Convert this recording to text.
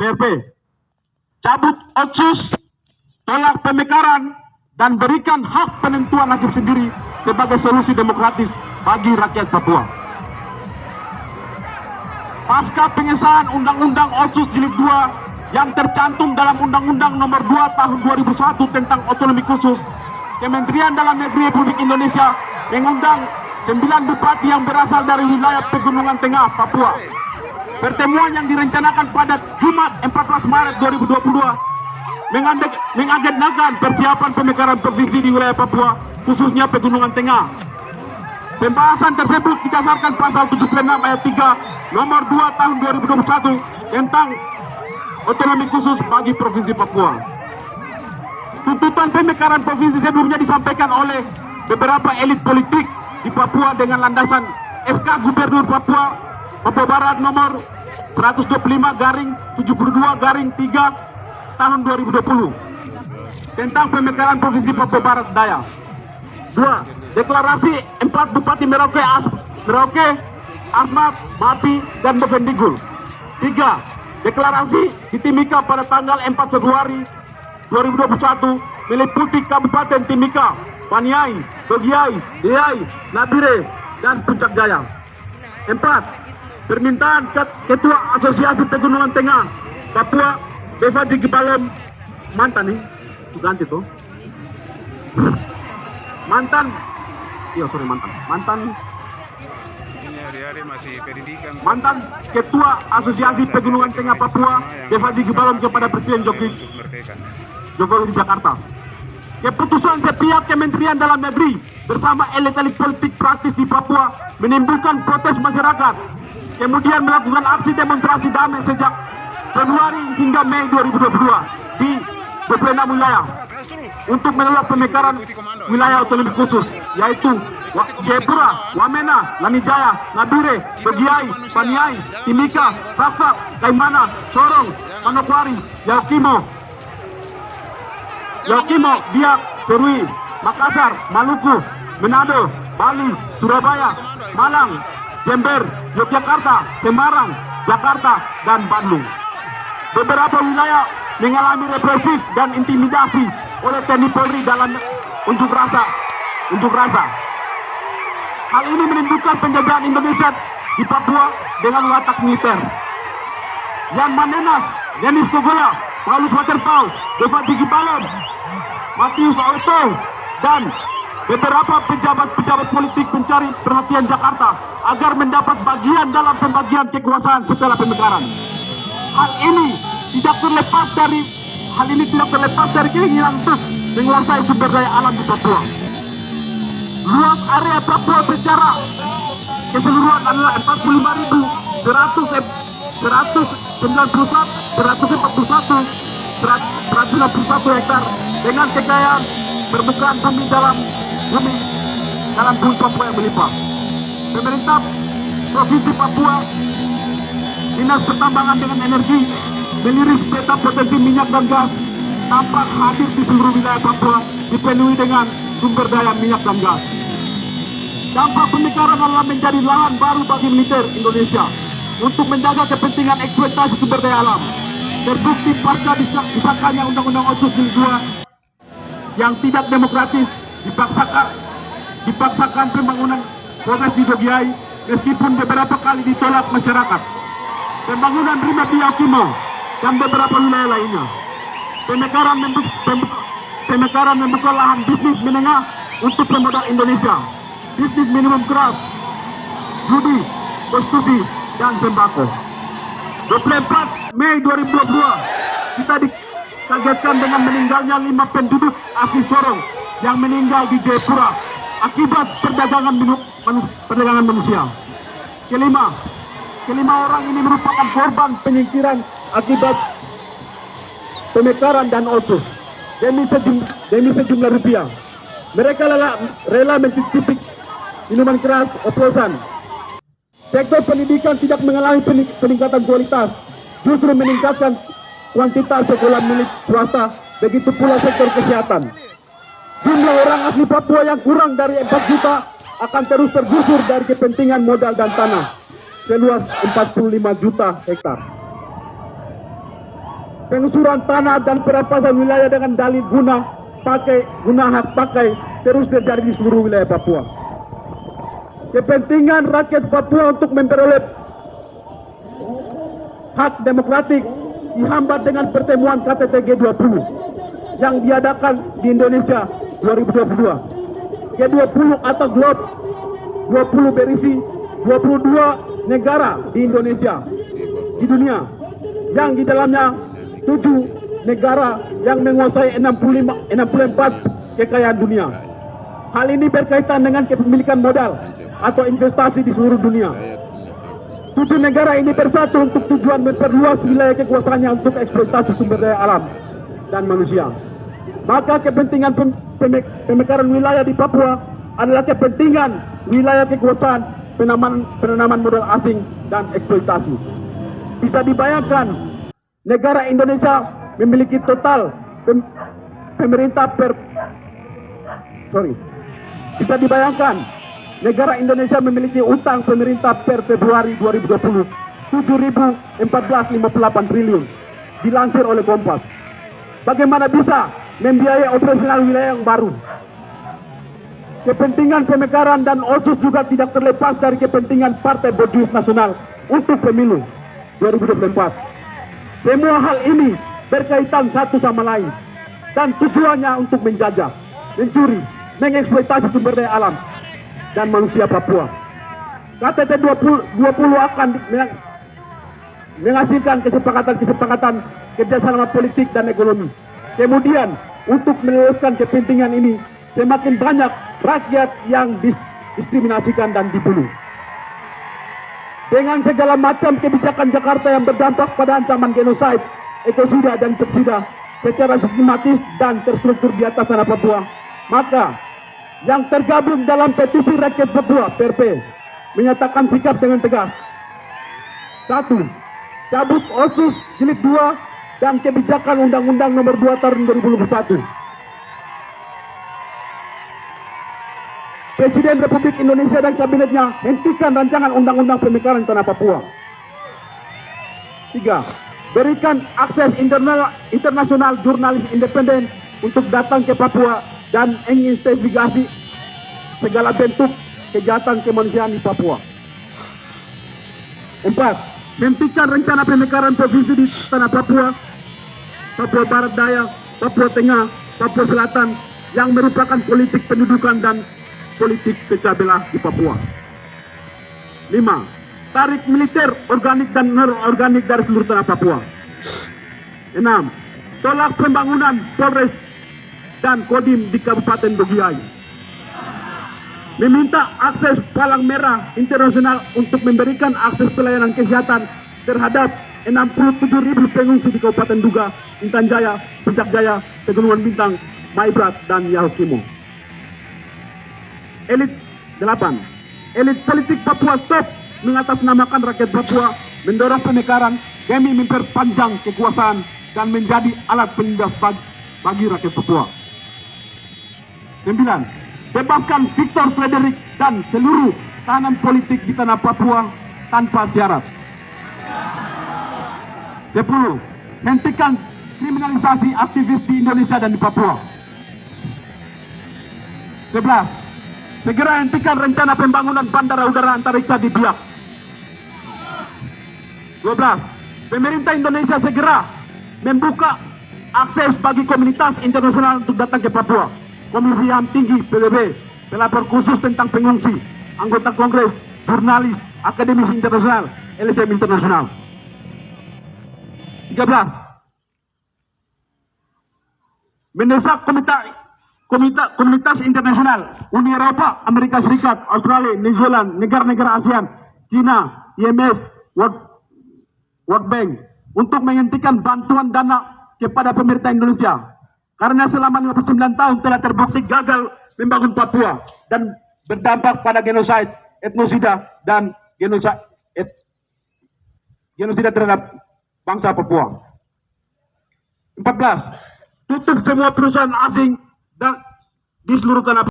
PRP. Cabut Otsus, tolak pemekaran, dan berikan hak penentuan nasib sendiri sebagai solusi demokratis bagi rakyat Papua. Pasca pengesahan Undang-Undang Otsus Jilid 2 yang tercantum dalam Undang-Undang Nomor 2 Tahun 2001 tentang otonomi khusus, Kementerian Dalam Negeri Republik Indonesia mengundang 9 bupati yang berasal dari wilayah Pegunungan Tengah, Papua. Pertemuan yang direncanakan pada Jumat 14 Maret 2022 mengagendakan persiapan pemekaran provinsi di wilayah Papua, khususnya Pegunungan Tengah. Pembahasan tersebut didasarkan pasal 76 ayat 3 nomor 2 tahun 2021 tentang otonomi khusus bagi Provinsi Papua. Tuntutan pemekaran provinsi sebelumnya disampaikan oleh beberapa elit politik di Papua dengan landasan SK Gubernur Papua Barat nomor 125/72/3 tahun 2020 tentang pemekaran Provinsi Papua Barat Daya. 2. Deklarasi 4 Bupati Merauke, Asmat, Mapi, dan Bovendigul. 3. Deklarasi di Timika pada tanggal 4 Februari 2021 meliputi Kabupaten Timika, Paniai, Dogiai, Deai, Nabire, dan Puncak Jaya. 4. Permintaan Ketua Asosiasi Pegunungan Tengah Papua, Bevaji Gibalom, mantan nih, ganti tuh. Mantan Ketua Asosiasi Pegunungan Tengah Papua, Bevaji Gibalom kepada Presiden Jokowi di Jakarta. Keputusan sepihak Kementerian Dalam Negeri bersama elit-elit politik praktis di Papua menimbulkan protes masyarakat, kemudian melakukan aksi demonstrasi damai sejak Januari hingga Mei 2022 di 26 wilayah untuk menolak pemekaran wilayah otonomi khusus, yaitu Jayapura, Wamena, Lanijaya, Nabire, Dogiai, Paniai, Timika, Fak, Kaimana, Sorong, Manokwari, Yaukimo, Biak, Serui, Makassar, Maluku, Manado, Bali, Surabaya, Malang, Jember, Yogyakarta, Semarang, Jakarta, dan Bandung. Beberapa wilayah mengalami represif dan intimidasi oleh TNI Polri dalam unjuk rasa. Hal ini menimbulkan penjajahan Indonesia di Papua dengan watak militer. Yan Manenas, Denis Kogoya, Paulus Waterpau, Bevaji Gibalom, Matius Auto, dan beberapa pejabat politik mencari perhatian Jakarta agar mendapat bagian dalam pembagian kekuasaan setelah pemekaran. Hal ini tidak terlepas dari keinginan untuk menguasai sumber daya alam di Papua. Luas area Papua secara keseluruhan adalah 191 hektar dengan kekayaan permukaan bumi dalam bumi Papua yang melimpah. Pemerintah Provinsi Papua, Dinas Pertambangan dengan Energi meliris peta potensi minyak dan gas tampak hadir di seluruh wilayah Papua dipenuhi dengan sumber daya minyak dan gas. Dampak pemekaran adalah menjadi lahan baru bagi militer Indonesia untuk menjaga kepentingan eksploitasi sumber daya alam. Terbukti pasca disahkannya Undang-Undang Otsus Jilid 2 yang tidak demokratis dipaksakan pembangunan Polres di Dogiai meskipun beberapa kali ditolak masyarakat. Pembangunan Rimba di Yaukimo dan beberapa wilayah lainnya. Pemekaran membuka lahan bisnis menengah untuk pemodal Indonesia, bisnis minimum keras, judi, prostitusi, dan sembako. 24 Mei 2022 kita dikagetkan dengan meninggalnya 5 penduduk asli Sorong yang meninggal di Jayapura akibat perdagangan manusia. Kelima orang ini merupakan korban penyingkiran akibat pemekaran dan otsus demi sejumlah rupiah. Mereka rela mencicipi minuman keras oplosan. Sektor pendidikan tidak mengalami peningkatan kualitas, justru meningkatkan kuantitas sekolah milik swasta, begitu pula sektor kesehatan. Jumlah orang asli Papua yang kurang dari 4 juta akan terus tergusur dari kepentingan modal dan tanah seluas 45 juta hektar. pengusuran tanah dan perampasan wilayah dengan dalih guna hak pakai terus terjadi di seluruh wilayah Papua. Kepentingan rakyat Papua untuk memperoleh hak demokratik dihambat dengan pertemuan KTT G20 yang diadakan di Indonesia 2022. G20 atau GLOB 20 berisi 22 negara di Indonesia, di dunia, yang di dalamnya 7 negara yang menguasai 64 kekayaan dunia. Hal ini berkaitan dengan kepemilikan modal atau investasi di seluruh dunia. 7 negara ini bersatu untuk tujuan memperluas wilayah kekuasaannya untuk eksploitasi sumber daya alam dan manusia. Maka kepentingan pemekaran wilayah di Papua adalah kepentingan wilayah kekuasaan penanaman modal asing dan eksploitasi. Bisa dibayangkan negara Indonesia memiliki total Bisa dibayangkan negara Indonesia memiliki utang pemerintah per Februari 2020 7.014,58 triliun dilansir oleh Kompas. Bagaimana bisa membiayai operasional wilayah yang baru? Kepentingan pemekaran dan OSUS juga tidak terlepas dari kepentingan Partai Berjuang Nasional untuk pemilu 2024. Semua hal ini berkaitan satu sama lain dan tujuannya untuk menjajah, mencuri, mengeksploitasi sumber daya alam dan manusia Papua. KTT 20 akan menghasilkan kesepakatan kerjasama politik dan ekonomi. Kemudian untuk meloloskan kepentingan ini, semakin banyak rakyat yang didiskriminasikan dan dibunuh. Dengan segala macam kebijakan Jakarta yang berdampak pada ancaman genosida, ekosida dan persida secara sistematis dan terstruktur di atas tanah Papua, maka yang tergabung dalam petisi rakyat Papua (PRP) menyatakan sikap dengan tegas. 1. Cabut OSUS Jilid 2 dan kebijakan Undang-Undang Nomor 2 Tahun 2021. Presiden Republik Indonesia dan kabinetnya hentikan rancangan Undang-Undang Pemekaran Tanah Papua. 3. Berikan akses internasional jurnalis independen untuk datang ke Papua dan menginvestigasi segala bentuk kejahatan kemanusiaan di Papua. 4. Hentikan rencana pemekaran provinsi di tanah Papua, Papua Barat Daya, Papua Tengah, Papua Selatan yang merupakan politik pendudukan dan politik pecah belah di Papua. 5. Tarik militer organik dan non-organik dari seluruh tanah Papua. 6. Tolak pembangunan Polres dan Kodim di Kabupaten Dogiai. Meminta akses Palang Merah Internasional untuk memberikan akses pelayanan kesehatan terhadap 67.000 pengungsi di Kabupaten Duga, Intan Jaya, Puncak Jaya, Pegunungan Bintang, Maibrat, dan Yahukimo. 8. Elit politik Papua stop mengatasnamakan rakyat Papua, mendorong pemekaran demi memperpanjang kekuasaan dan menjadi alat penindas bagi rakyat Papua. 9. Bebaskan Victor Frederick dan seluruh tahanan politik di tanah Papua tanpa syarat. 10. Hentikan kriminalisasi aktivis di Indonesia dan di Papua. 11. Segera hentikan rencana pembangunan bandara udara antariksa di Biak. 12. Pemerintah Indonesia segera membuka akses bagi komunitas internasional untuk datang ke Papua. Komisi HAM Tinggi PBB, pelapor khusus tentang pengungsi, anggota Kongres, jurnalis, akademisi internasional, LSM internasional. 13. Mendesak komunitas internasional, Uni Eropa, Amerika Serikat, Australia, New Zealand, negara-negara ASEAN, China, IMF, World Bank untuk menghentikan bantuan dana kepada pemerintah Indonesia karena selama 59 tahun telah terbukti gagal membangun Papua dan berdampak pada genosida, etnosida dan genosida terhadap bangsa Papua. 14. Tutup semua perusahaan asing dan di seluruh tanah